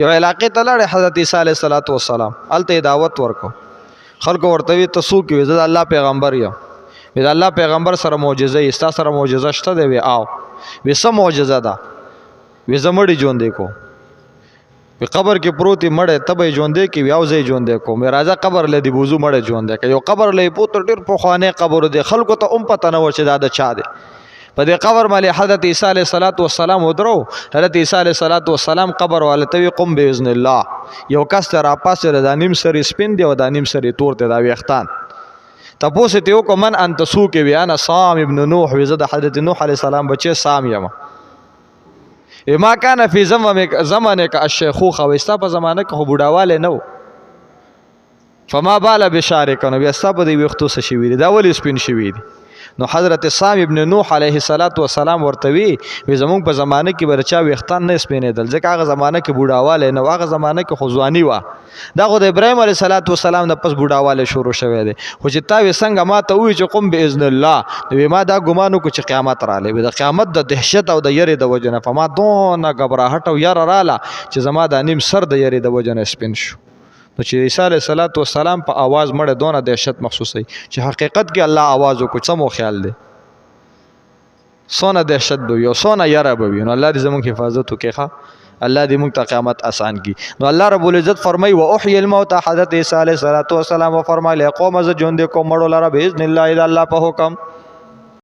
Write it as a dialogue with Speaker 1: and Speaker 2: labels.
Speaker 1: یو علاقې ته لاړ حضرت عیسی علیه السلام هلته دعوت ورکو خلکو ورته وی ته څوک یې؟ زه د الله پیغمبر یم. وی د الله پیغمبر سره معجزه یې، ستا سره معجزه شته دی؟ وی آو. وی څه معجزه ده؟ وی زه مړی ژوندی کو. وی قبر کې پروت یې مړی ته به یې ژوندی کې؟ وی او زه یې ژوندی کوم. وی راځه قبر له دې بوزو مړی ژوندی که. یو قبر له یې پوته ډېر پخوانی قبر دی، خلکو ته هم پته نه وه چې دا د چا دی. په دې قبر باندې حضرت عیسی علیه السلام ودرو. حضرت عیسی علیه السلام قبر والا ته وی قم باذن الله. یو کس ته راپاسېده، دا نیم سر یې سپین دی او دا نیم سر یې تور دی، دا ویښتان. تپوس یې ترې وکړو من انت څوک یې؟ وی انا سام ابن نوح. وی زه د حضرت نوح علیه السلام بچی سام یم. ما کان فی زمانک الشیخوخه. وی ستا په زمانه کې خو بوډاوالی نه و. فما بال بشارک. نو بیا ستا په دې ویښتو څه شوي دي؟ دا ولې سپین شوي دي؟ نو حضرت سام ابن نوح علیه السلام ورته وی زمونږ په زمانه کې به د چا ویښتان نه سپینېدل، ځکه هغه زمانه کې بوډاوالی نه و، هغه زمانه کې خو ځواني وه. دا خو د ابراهیم علیه السلام نه پس بوډاوالی شروع شوی دی. خو چې تا وی څنګه ما ته ووایي چې قم باذن الله، نو وی ما دا ګمان وکړو چې قیامت رالی. د قیامت د دهشت او د یرې د وجې نه په ما دونه ګبراهټ او یره راله چې زما دا نیم سر د یرې د وجې نه سپین شو. نو چې عیسی علیه السلام په आवाज مړه دونه دهشت محسوسوي چې حقیقت کې الله आवाज وکړو. څه مو خیال دی څونه دهشت به وي او څونه یره به وي؟ نو الله دې زموږ حفاظت وکړي ښه. الله دې موږ ته قیامت آسان کړي. نو الله رب العزت فرمایي واحیی الموتى. حضرت عیسی علیه السلام وفرمایله قوم زه ژوندی کوم مړو لره باذن الله، د الله په حکم.